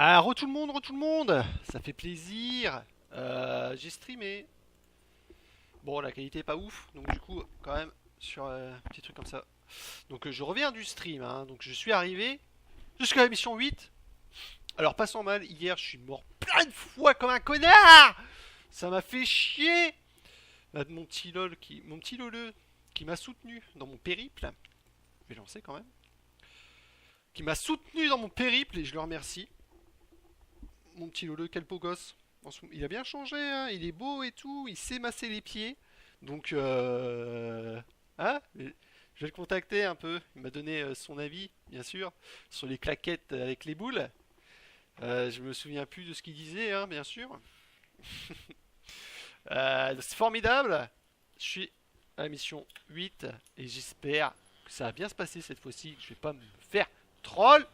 Ah, re tout le monde, ça fait plaisir. J'ai streamé. Bon, la qualité est pas ouf, donc du coup, quand même, sur un petit truc comme ça. Donc je reviens du stream, hein. Donc je suis arrivé jusqu'à la mission 8. Alors passons mal, hier je suis mort plein de fois comme un connard. Ça m'a fait chier. Mon petit loleux qui m'a soutenu dans mon périple. Je vais lancer quand même. Qui m'a soutenu dans mon périple et je le remercie. Mon petit loleux, quel beau gosse. Il a bien changé, hein. Il est beau et tout, il sait masser les pieds. Donc, hein, je vais le contacter un peu. Il m'a donné son avis, bien sûr, sur les claquettes avec les boules. Je me souviens plus de ce qu'il disait, hein, bien sûr. C'est formidable. Je suis à la mission 8 et j'espère que ça va bien se passer cette fois-ci. Je vais pas me faire troll.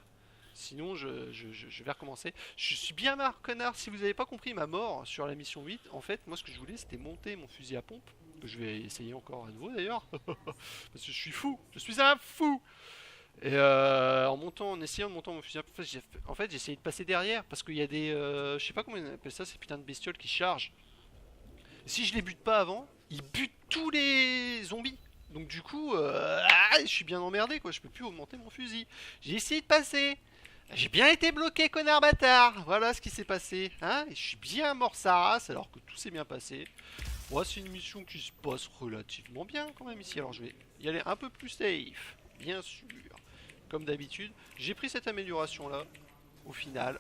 Sinon, je vais recommencer. Je suis bien marre, connard. Si vous n'avez pas compris ma mort sur la mission 8, en fait, moi, ce que je voulais, c'était monter mon fusil à pompe. Que je vais essayer encore à nouveau, d'ailleurs. Parce que je suis fou. Je suis un fou. Et en essayant de monter mon fusil à pompe, en fait, j'ai essayé de passer derrière. Parce qu'il y a des. Je sais pas comment on appelle ça, ces putains de bestioles qui chargent. Si je les bute pas avant, ils butent tous les zombies. Donc, du coup, je suis bien emmerdé, quoi. Je peux plus augmenter mon fusil. J'ai essayé de passer. J'ai bien été bloqué, connard bâtard. Voilà ce qui s'est passé. Hein, et je suis bien mort sa race alors que tout s'est bien passé. Moi, c'est une mission qui se passe relativement bien quand même ici. Alors je vais y aller un peu plus safe. Bien sûr. Comme d'habitude. J'ai pris cette amélioration là. Au final.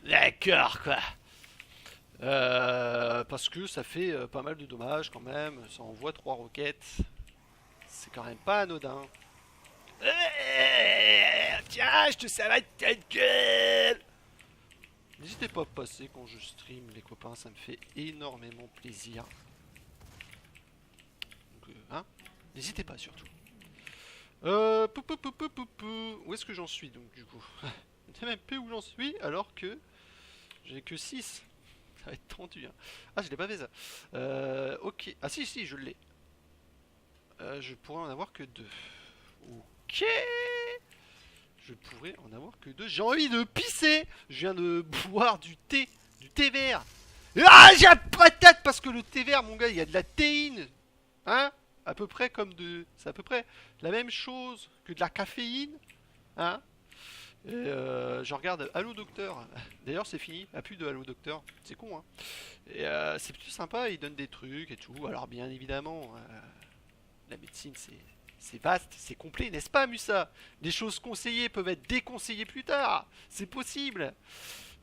D'accord quoi. Parce que ça fait pas mal de dommages quand même. Ça envoie 3 roquettes. C'est quand même pas anodin. Tiens, je te savate ta gueule. N'hésitez pas à passer quand je stream, les copains, ça me fait énormément plaisir. Donc, hein, n'hésitez pas surtout. Où est-ce que j'en suis donc du coup? Je ne sais même plus où j'en suis alors que j'ai que 6. Ça va être tendu. Hein. Ah, je l'ai pas fait ça. Ok. Ah si, si, je l'ai. Je pourrais en avoir que 2. Ok. Je pourrais en avoir que 2. J'ai envie de pisser. Je viens de boire du thé vert. Ah, j'ai la patate parce que le thé vert, mon gars, il y a de la théine. Hein? À peu près comme de... C'est à peu près la même chose que de la caféine. Hein? Et je regarde Allo Docteur. D'ailleurs, c'est fini. Il n'y a plus de Allo Docteur. C'est con, hein? Et c'est plutôt sympa. Il donne des trucs et tout. Alors, bien évidemment, la médecine, c'est vaste, c'est complet, n'est-ce pas, Musa? Les choses conseillées peuvent être déconseillées plus tard. C'est possible.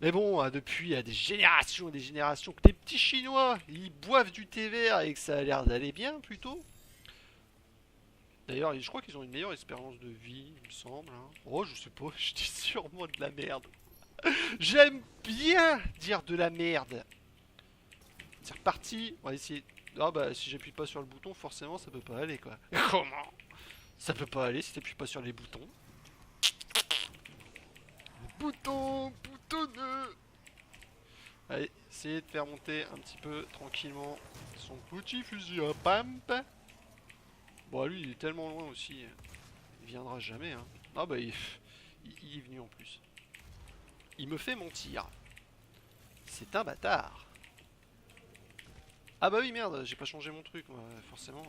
Mais bon, depuis, il y a des générations, que les petits Chinois, ils boivent du thé vert et que ça a l'air d'aller bien, plutôt. D'ailleurs, je crois qu'ils ont une meilleure espérance de vie, il me semble. Hein. Oh, je sais pas, je dis sûrement de la merde. J'aime bien dire de la merde. C'est reparti, on va essayer. Ah bah, si j'appuie pas sur le bouton, forcément, ça peut pas aller, quoi. Comment? Ça peut pas aller si t'appuies pas sur les boutons. Bouton, boutonneux. Allez, essayez de faire monter un petit peu tranquillement son petit fusil à pompe. Bon, lui, il est tellement loin aussi. Il viendra jamais, hein. Ah bah, il est venu en plus. Il me fait mentir. C'est un bâtard. Ah bah oui, merde, j'ai pas changé mon truc, moi, forcément.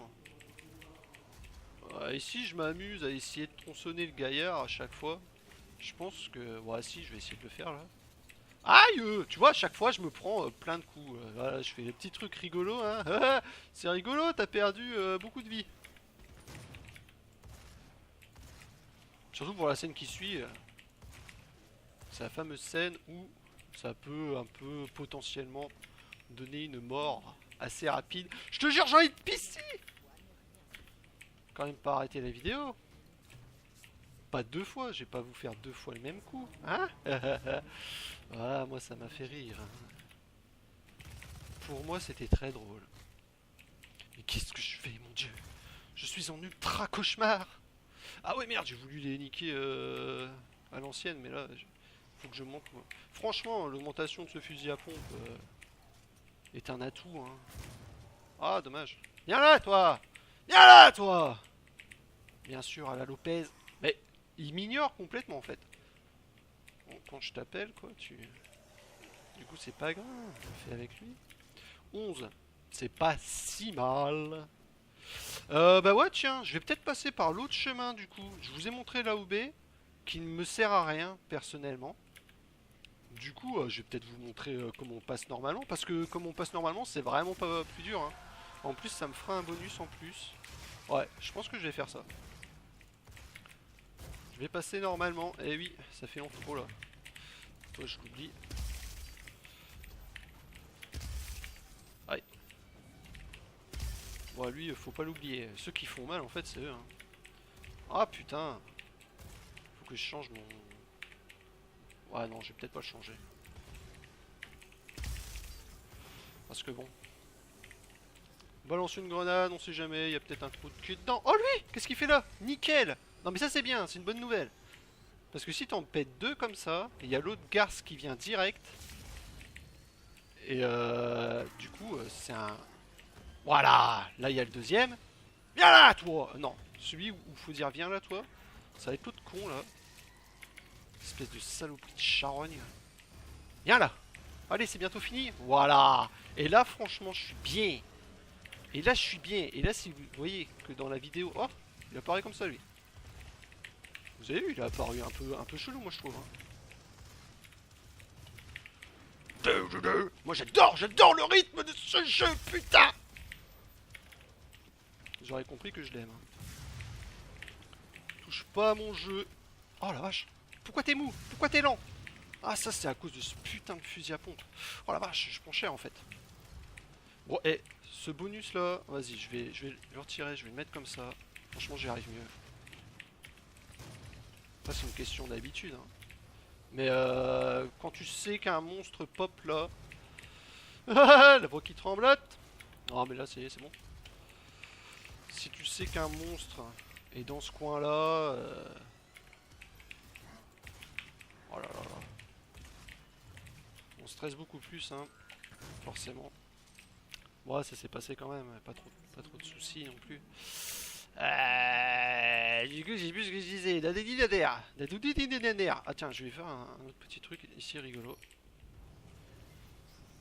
Ici, je m'amuse à essayer de tronçonner le gaillard à chaque fois. Je pense que... Ouais, si, je vais essayer de le faire, là. Aïe, tu vois, à chaque fois, je me prends plein de coups. Voilà, je fais des petits trucs rigolos, hein. C'est rigolo, t'as perdu beaucoup de vie. Surtout pour la scène qui suit. C'est la fameuse scène où ça peut un peu potentiellement donner une mort assez rapide. Je te jure, j'ai envie de pisser. Quand même pas arrêter la vidéo. Pas 2 fois, je vais pas vous faire 2 fois le même coup, hein. Voilà, moi ça m'a fait rire. Hein. Pour moi c'était très drôle. Mais qu'est-ce que je fais, mon dieu? Je suis en ultra cauchemar. Ah ouais merde, j'ai voulu les niquer à l'ancienne, mais là, faut que je monte. Moi. Franchement, l'augmentation de ce fusil à pompe est un atout. Hein. Ah, dommage. Viens là, toi. Viens là, toi. bien sûr, à la Lopez. Mais il m'ignore complètement en fait. Bon, quand je t'appelle, quoi, tu... Du coup, c'est pas grave, je fais avec lui. 11, c'est pas si mal. Bah ouais, tiens, je vais peut-être passer par l'autre chemin du coup. Je vous ai montré l'AOB, qui ne me sert à rien personnellement. Du coup, je vais peut-être vous montrer comment on passe normalement, parce que comme on passe normalement, c'est vraiment pas plus dur, hein. En plus, ça me fera un bonus en plus. Ouais, je pense que je vais faire ça. Je vais passer normalement. Eh oui, ça fait longtemps. Oh là. Toi, je l'oublie. Ouais. Bon, lui, faut pas l'oublier. Ceux qui font mal, en fait, c'est eux, hein. Ah putain. Faut que je change mon... Ouais, non, je vais peut-être pas le changer. Parce que bon. Balance une grenade, on sait jamais, il y a peut-être un trou de cul dedans. Oh lui, qu'est-ce qu'il fait là? Nickel. Non mais ça c'est bien, c'est une bonne nouvelle. Parce que si t'en pètes deux comme ça, il y a l'autre garce qui vient direct. Et du coup, c'est un... Voilà, là il y a le deuxième. Viens là, toi. Non, celui où faut dire viens là, toi. Ça va être l'autre con là. Espèce de saloperie de charogne. Viens là. Allez, c'est bientôt fini. Voilà. Et là, franchement, je suis bien. Et là, je suis bien. Et là, si vous voyez que dans la vidéo... Oh, il apparaît comme ça, lui. Vous avez vu, il a apparu un peu chelou, moi, je trouve. Hein. Moi, j'adore le rythme de ce jeu, putain. J'aurais compris que je l'aime. Hein. Touche pas à mon jeu. Oh la vache. Pourquoi t'es mou? Pourquoi t'es lent? Ah, ça, c'est à cause de ce putain de fusil à pompe. Oh la vache, je prends cher, en fait. Bon, et ce bonus là, vas-y, je vais le retirer, je vais le mettre comme ça. Franchement, j'y arrive mieux. Après, c'est une question d'habitude. Hein. Mais quand tu sais qu'un monstre pop là. La voix qui tremblote. Non, mais là, c'est bon. Si tu sais qu'un monstre est dans ce coin là. Oh là là là. On stresse beaucoup plus, hein. Forcément. Bon, ça s'est passé quand même, pas trop de soucis non plus. Du coup, j'ai plus ce que je disais. Ah tiens, je vais faire un autre petit truc ici rigolo.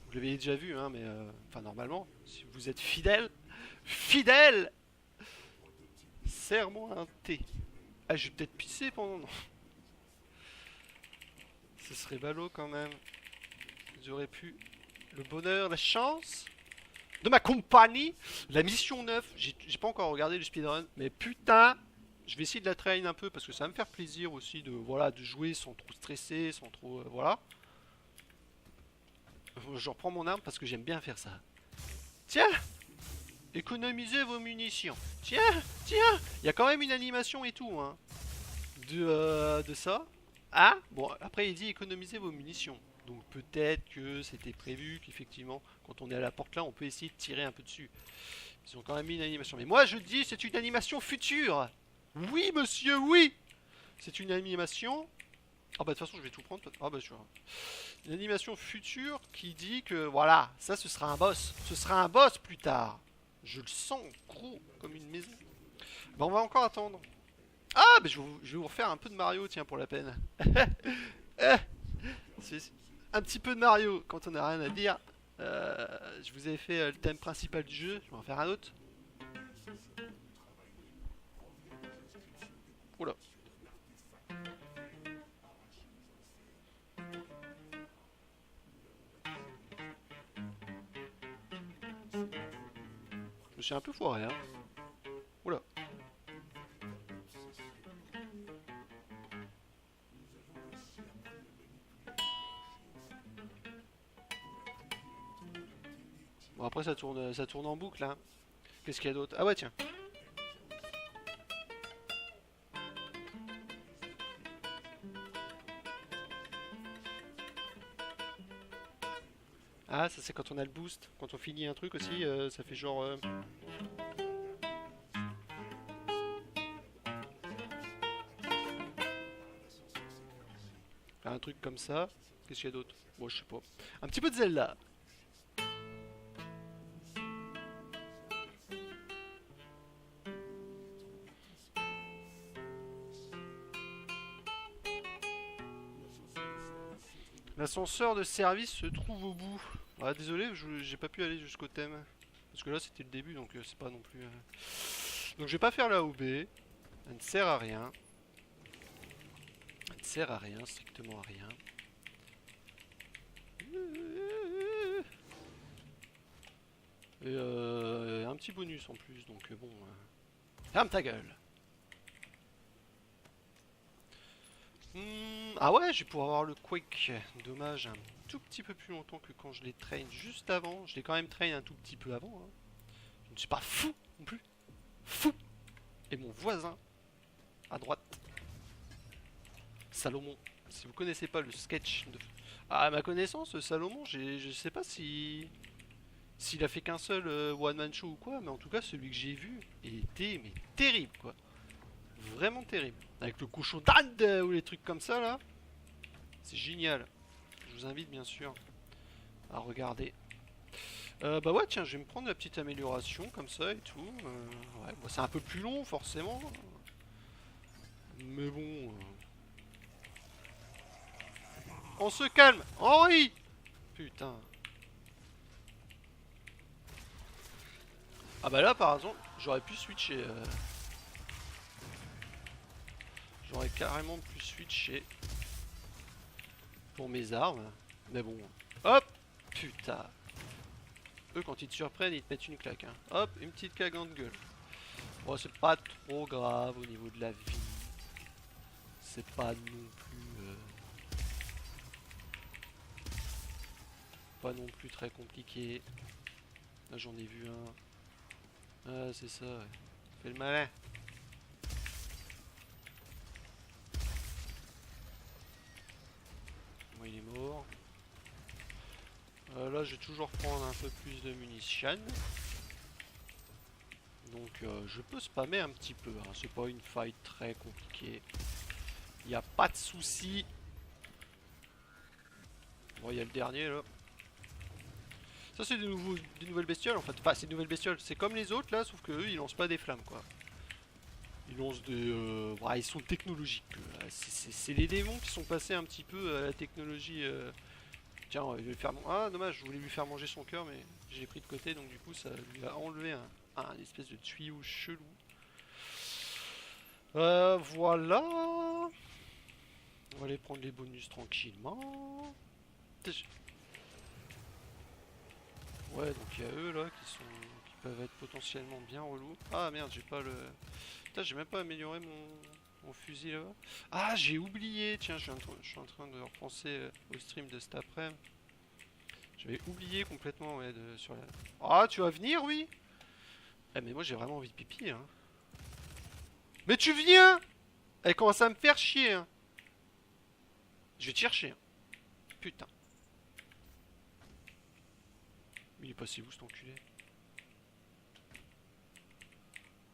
Vous l'avez déjà vu, hein, mais enfin normalement, si vous êtes fidèle, serre-moi un thé. Ah, je vais peut-être pisser pendant. Non. Ce serait ballot quand même. J'aurais pu le bonheur, la chance de ma compagnie. La mission 9, j'ai pas encore regardé le speedrun, mais putain, je vais essayer de la train un peu parce que ça va me faire plaisir aussi de, voilà, de jouer sans trop stresser, sans trop... voilà. Je reprends mon arme parce que j'aime bien faire ça. Tiens, économisez vos munitions. Tiens, il y a quand même une animation et tout, hein, de ça. Ah, bon, après il dit économisez vos munitions. Donc peut-être que c'était prévu qu'effectivement, quand on est à la porte là, on peut essayer de tirer un peu dessus. Ils ont quand même mis une animation. Mais moi je dis c'est une animation future. Oui monsieur, oui. C'est une animation. Ah bah de toute façon je vais tout prendre. Ah bah sûr. Une animation future qui dit que voilà, ça ce sera un boss. Ce sera un boss plus tard. Je le sens gros comme une maison. Bah on va encore attendre. Ah bah je vais vous refaire un peu de Mario tiens pour la peine. C'est un petit peu de Mario quand on n'a rien à dire. Je vous avais fait le thème principal du jeu, je vais en faire un autre. Oula. Je me suis un peu foiré, hein. Oula. Bon après ça tourne en boucle, hein. Qu'est-ce qu'il y a d'autre? Ah ouais tiens. Ah ça c'est quand on a le boost. Quand on finit un truc aussi, ça fait genre... un truc comme ça. Qu'est-ce qu'il y a d'autre? Bon je sais pas. Un petit peu de Zelda. L'ascenseur de service se trouve au bout. Ah, désolé, j'ai pas pu aller jusqu'au thème. Parce que là c'était le début donc c'est pas non plus... Donc je vais pas faire la OB. Ça ne sert à rien. Ça ne sert à rien, strictement à rien. Et un petit bonus en plus, donc bon... Ferme ta gueule. Ah ouais, je vais pouvoir avoir le Quake. Dommage, un tout petit peu plus longtemps que quand je l'ai train juste avant. Je l'ai quand même train un tout petit peu avant. Hein. Je ne suis pas fou non plus. Fou. Et mon voisin, à droite, Salomon. Si vous connaissez pas le sketch de... Ah, à ma connaissance, Salomon, je sais pas si... S'il a fait qu'un seul one-man show ou quoi, mais en tout cas, celui que j'ai vu était mais terrible, quoi. Vraiment terrible. Avec le cochon d'Inde ou les trucs comme ça, là. C'est génial. Je vous invite, bien sûr, à regarder. Bah ouais, tiens, je vais me prendre la petite amélioration, comme ça, et tout. Ouais, bon, c'est un peu plus long, forcément. Mais bon... On se calme, Henri. Putain. Ah bah là par exemple j'aurais pu switcher j'aurais carrément pu switcher pour mes armes. Mais bon. Hop. Putain. Eux quand ils te surprennent ils te mettent une claque hein. Hop, une petite cagante de gueule. Bon c'est pas trop grave au niveau de la vie. C'est pas non plus pas non plus très compliqué. Là j'en ai vu un. Ah c'est ça ouais. Fais le malin. Moi il est mort. Là je vais toujours prendre un peu plus de munitions. Donc je peux spammer un petit peu. Hein. C'est pas une fight très compliquée. Il n'y a pas de souci. Bon il y a le dernier là. Ça c'est des nouvelles bestioles en fait. Enfin c'est des nouvelles bestioles. C'est comme les autres là sauf que eux ils lancent pas des flammes quoi. Ils lancent des... ils sont technologiques. C'est les démons qui sont passés un petit peu à la technologie... Tiens, je vais lui faire... Ah, dommage, je voulais lui faire manger son cœur, mais je l'ai pris de côté, donc du coup, ça lui a enlevé un espèce de tuyau chelou. Voilà. On va aller prendre les bonus tranquillement. Ouais, donc il y a eux, là, qui peuvent être potentiellement bien relous. Ah, merde, j'ai pas le... Putain, j'ai même pas amélioré mon fusil là-bas. Ah, j'ai oublié. Tiens, je suis en train de repenser au stream de cet après-midi. J'avais oublié complètement, ouais, sur la... Ah, tu vas venir, oui? Eh, mais moi, j'ai vraiment envie de pipi, hein. Mais tu viens! Elle commence à me faire chier, hein. Je vais te chercher, hein. Putain. Il est passé où, cet enculé?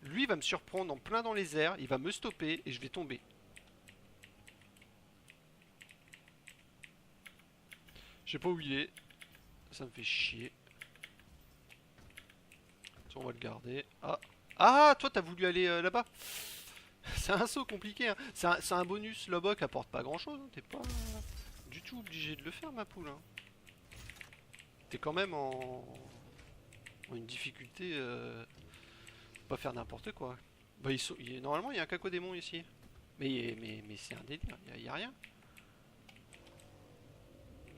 Lui, il va me surprendre en plein dans les airs, il va me stopper et je vais tomber. Je sais pas où il est. Ça me fait chier. On va le garder. Ah, ah toi, t'as voulu aller là-bas? C'est un saut compliqué. Hein. C'est un bonus là-bas qui apporte pas grand-chose. Hein. T'es pas du tout obligé de le faire, ma poule. Hein. T'es quand même en une difficulté. Pas faire n'importe quoi. Bah, normalement, il y a un cacodémon ici. Mais c'est un délire. Il y a rien.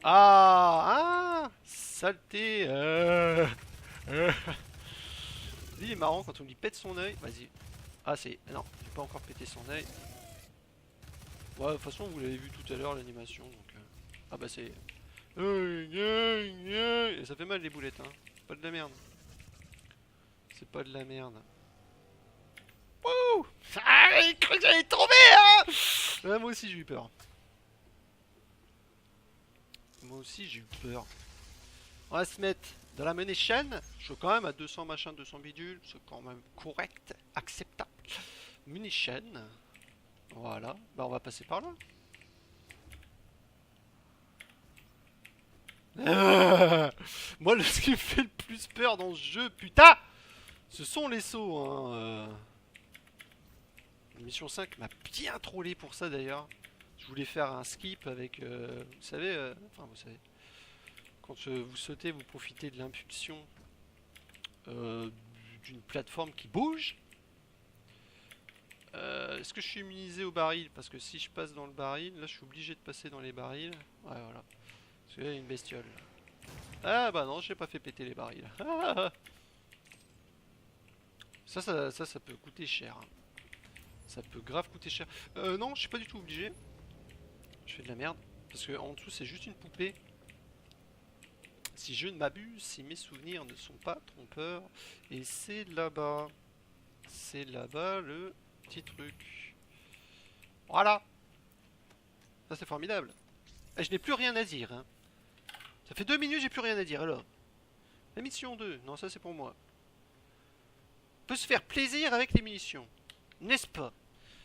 Ah, ah, saleté. Lui, il est marrant quand on lui pète son œil. Vas-y. Ah, c'est... Non, j'ai pas encore pété son œil. Ouais, de toute façon, vous l'avez vu tout à l'heure, l'animation. Donc, ah bah c'est... Et ça fait mal les boulettes, hein. C'est pas de la merde. C'est pas de la merde. Wouh! Ah, j'ai cru que j'allais tomber, hein! Ouais, moi aussi, j'ai eu peur. Moi aussi, j'ai eu peur. On va se mettre dans la munition. Je suis quand même à 200 machin, 200 bidules. C'est quand même correct, acceptable. Munition. Voilà. Bah, on va passer par là. Moi, ce qui me fait le plus peur dans ce jeu, putain, ce sont les sauts. Hein. Mission 5 m'a bien trollé pour ça d'ailleurs. Je voulais faire un skip avec, vous savez, enfin vous savez, quand vous sautez, vous profitez de l'impulsion euh, d'une plateforme qui bouge. Est-ce que je suis immunisé au baril? Parce que si je passe dans le baril, là je suis obligé de passer dans les barils. Ouais, voilà. Parce qu'il y a une bestiole. Ah bah non, j'ai pas fait péter les barils. Ça peut coûter cher, hein. Ça peut grave coûter cher. Non, je suis pas du tout obligé. Je fais de la merde. Parce que en dessous, c'est juste une poupée. Si je ne m'abuse, si mes souvenirs ne sont pas trompeurs. Et c'est là-bas. C'est là-bas le petit truc. Voilà. Ça, c'est formidable. Et je n'ai plus rien à dire, hein. Ça fait 2 minutes, j'ai plus rien à dire, alors. La mission 2. Non, ça, c'est pour moi. On peut se faire plaisir avec les munitions. N'est-ce pas?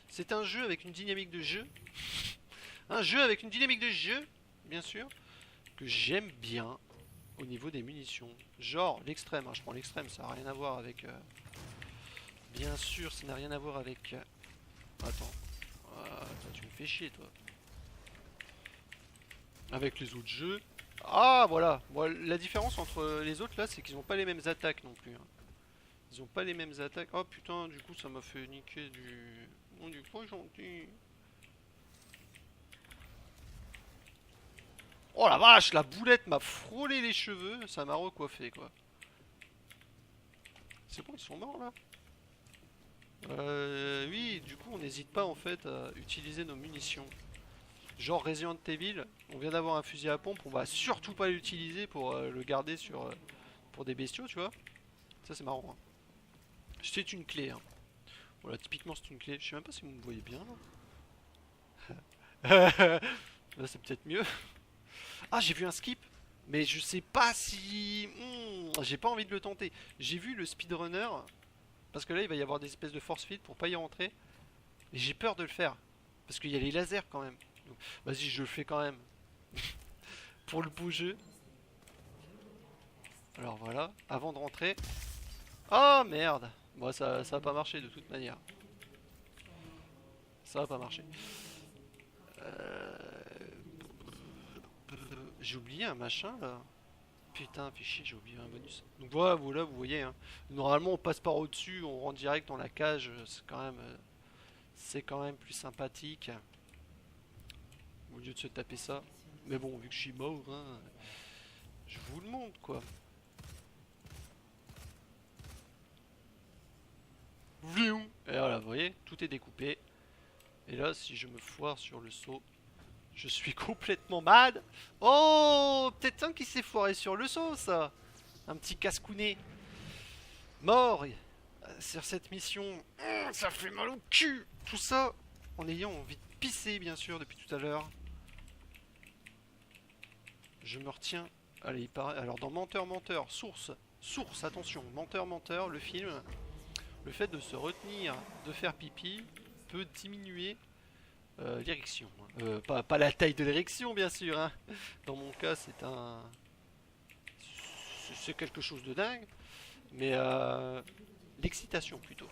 C'est un jeu avec une dynamique de jeu. Un jeu avec une dynamique de jeu, bien sûr, que j'aime bien au niveau des munitions. Genre l'extrême, hein, je prends l'extrême, ça n'a rien à voir avec... Bien sûr, ça n'a rien à voir avec... Attends. Toi, tu me fais chier, toi. Avec les autres jeux. Ah, voilà. Bon, la différence entre les autres, là, c'est qu'ils n'ont pas les mêmes attaques non plus, hein. Ils ont pas les mêmes attaques. Oh putain, du coup, ça m'a fait niquer du... On dit pas gentil. Oh la vache, la boulette m'a frôlé les cheveux, ça m'a recoiffé quoi. C'est bon, ils sont morts là. Oui, du coup on n'hésite pas en fait à utiliser nos munitions. Genre Resident Evil, on vient d'avoir un fusil à pompe, on va surtout pas l'utiliser pour le garder sur pour des bestiaux, tu vois. Ça c'est marrant, hein. C'est une clé, hein. Voilà, typiquement c'est une clé. Je sais même pas si vous me voyez bien là. Là c'est peut-être mieux. Ah, j'ai vu un skip, mais je sais pas si... j'ai pas envie de le tenter. J'ai vu le speedrunner, parce que là il va y avoir des espèces de force field pour pas y rentrer. Mais j'ai peur de le faire, parce qu'il y a les lasers quand même. Vas-y, je le fais quand même. Pour le beau jeu. Alors voilà, avant de rentrer. Oh merde. Bon, ça va pas marcher de toute manière. Ça va pas marcher. J'ai oublié un machin là. Putain, fais chier, j'ai oublié un bonus. Donc voilà, voilà, vous voyez, hein. Normalement, on passe par au-dessus, on rentre direct dans la cage. C'est quand même plus sympathique. Au lieu de se taper ça. Mais bon, vu que je suis mort, hein, je vous le montre, quoi. Viou. Et voilà, vous voyez, tout est découpé. Et là, si je me foire sur le saut, je suis complètement mad. Oh, peut-être un qui s'est foiré sur le saut, ça. Un petit casse-counet. Mort sur cette mission. Ça fait mal au cul. Tout ça en ayant envie de pisser, bien sûr, depuis tout à l'heure. Je me retiens. Allez, il paraît. Alors, dans Menteur, Menteur, source, attention, Menteur, Menteur, le film, le fait de se retenir de faire pipi peut diminuer l'érection, hein. Pas la taille de l'érection, bien sûr, hein. Dans mon cas, c'est quelque chose de dingue, mais l'excitation plutôt.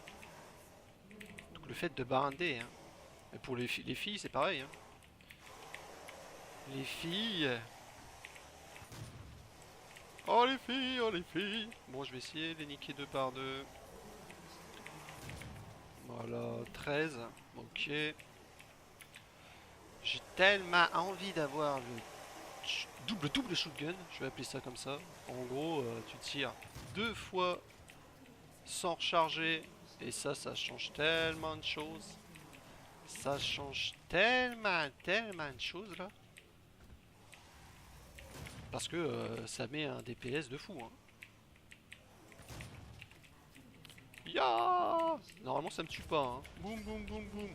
Donc le fait de barinder, hein. Et pour les filles, c'est pareil, hein. Les filles. Oh les filles, oh les filles. Bon, je vais essayer de les niquer 2 par 2. Voilà, 13. Ok. J'ai tellement envie d'avoir le double shotgun, je vais appeler ça comme ça. En gros, tu tires 2 fois sans recharger. Et ça change tellement de choses. Ça change tellement de choses là. Parce que ça met un DPS de fou, hein. Ya. Normalement ça me tue pas, hein. Boum boum boum boum.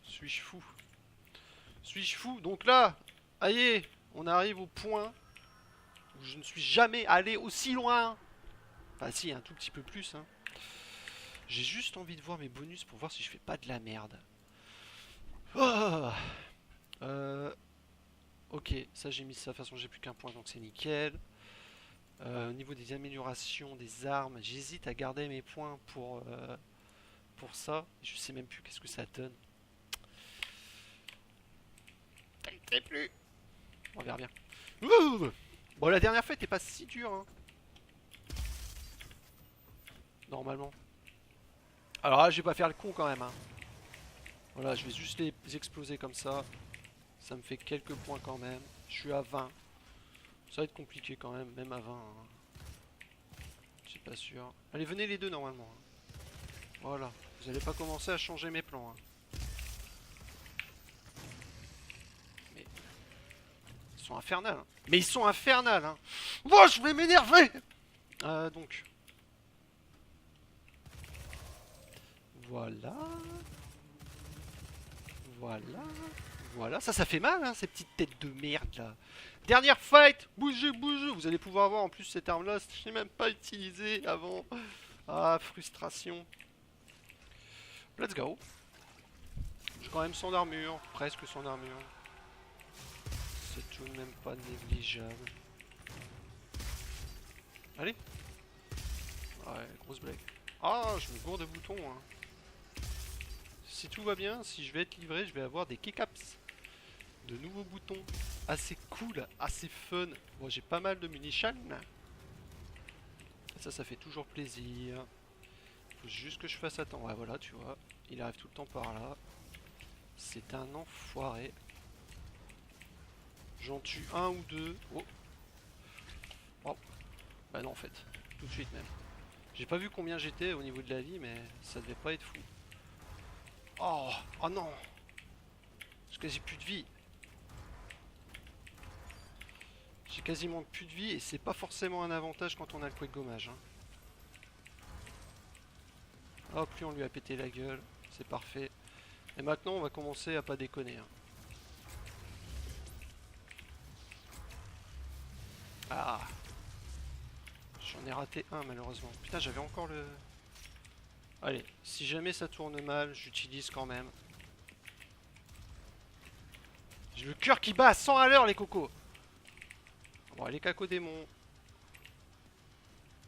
Suis-je fou? Suis-je fou? Donc là, allez, on arrive au point où je ne suis jamais allé aussi loin. Enfin si, un tout petit peu plus, hein. J'ai juste envie de voir mes bonus pour voir si je fais pas de la merde. Oh. Ok, ça j'ai mis ça. De toute façon, j'ai plus qu'un point, donc c'est nickel. Au niveau des améliorations des armes, j'hésite à garder mes points pour ça. Je sais même plus qu'est-ce que ça donne. Et plus. On verra bien. Ouh, bon, la dernière fois était pas si dure, hein. Normalement. Alors là, je vais pas faire le con quand même, hein. Voilà, je vais juste les exploser comme ça. Ça me fait quelques points quand même. Je suis à 20. Ça va être compliqué quand même à 20, hein. Je suis pas sûr. Allez, venez les deux normalement, hein. Voilà. Vous allez pas commencer à changer mes plans, hein. Mais ils sont infernales, hein. Mais ils sont infernales, hein. Oh, je vais m'énerver. Donc. Voilà. Voilà. Voilà. Ça fait mal, hein, ces petites têtes de merde, là. Dernière fight. Bougez, bougez. Vous allez pouvoir voir, en plus, cette arme-là, je n'ai même pas utilisé avant. Ah, frustration. Let's go. J'ai quand même son armure. Presque son armure. C'est tout de même pas négligeable. Allez. Ouais, grosse blague. Ah, je me gourde de boutons, hein. Si tout va bien, si je vais être livré, je vais avoir des keycaps. De nouveaux boutons. Assez cool, assez fun. Bon, j'ai pas mal de munitions. Ça fait toujours plaisir. Faut juste que je fasse attendre. Ouais, voilà, tu vois. Il arrive tout le temps par là. C'est un enfoiré. J'en tue un ou deux. Oh. Oh. Bah non, en fait. Tout de suite même. J'ai pas vu combien j'étais au niveau de la vie, mais ça devait pas être fou. Oh, oh non. J'ai quasi plus de vie. J'ai quasiment plus de vie et c'est pas forcément un avantage quand on a le quick gommage, hein. Hop, lui on lui a pété la gueule. C'est parfait. Et maintenant on va commencer à pas déconner, hein. Ah. J'en ai raté un malheureusement. Putain, j'avais encore le... Allez, si jamais ça tourne mal, j'utilise quand même. J'ai le cœur qui bat à 100 à l'heure, les cocos. Bon, les cacodémons.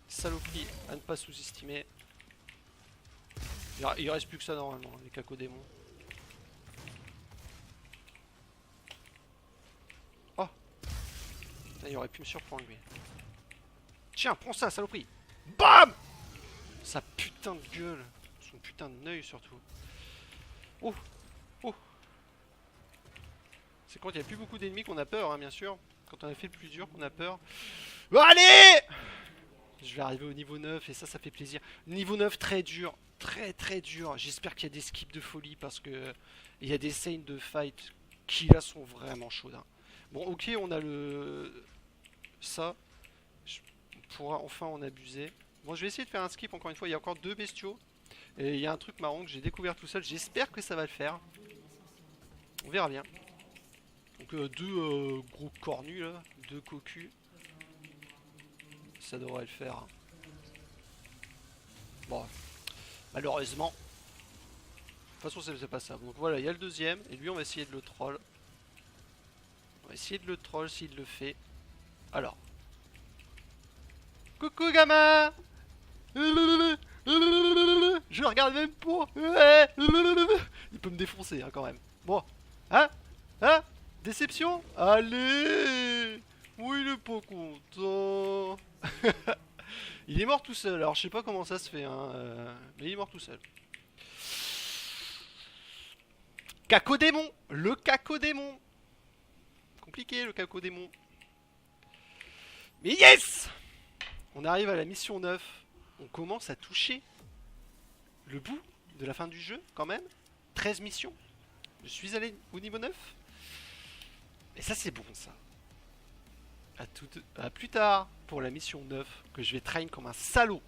Saloperie à ne pas sous-estimer. Il reste plus que ça normalement, les cacodémons. Oh. Putain, il aurait pu me surprendre lui. Tiens, prends ça, saloperie. BAM! Sa putain de gueule. Son putain de œil surtout. Oh. Oh. C'est quand il n'y a plus beaucoup d'ennemis qu'on a peur, hein, bien sûr. Quand on a fait le plus dur qu'on a peur. Allez! Je vais arriver au niveau 9 et ça fait plaisir. Niveau 9 très dur. Très très dur. J'espère qu'il y a des skips de folie parce que il y a des scènes de fight qui là sont vraiment chaudes, hein. Bon, ok, on a le... Ça. On pourra enfin en abuser. Bon, je vais essayer de faire un skip encore une fois. Il y a encore deux bestiaux. Et il y a un truc marrant que j'ai découvert tout seul. J'espère que ça va le faire. On verra bien. Donc deux gros cornus là. Deux cocus. Ça devrait le faire, hein. Bon. Malheureusement. De toute façon, c'est pas ça. Donc voilà, il y a le deuxième. Et lui, on va essayer de le troll. On va essayer de le troll s'il le fait. Alors. Coucou, gamin! Je regarde même pas. Il peut me défoncer, hein, quand même. Bon. Hein? Hein? Déception? Allez! Oui, il est pas content. Il est mort tout seul. Alors, je sais pas comment ça se fait, hein, mais il est mort tout seul. Cacodémon! Le cacodémon! Compliqué, le cacodémon. Mais yes! On arrive à la mission 9. On commence à toucher le bout de la fin du jeu, quand même. 13 missions. Je suis allé au niveau 9. Et ça, c'est bon, ça. À plus tard pour la mission 9, que je vais train comme un salaud.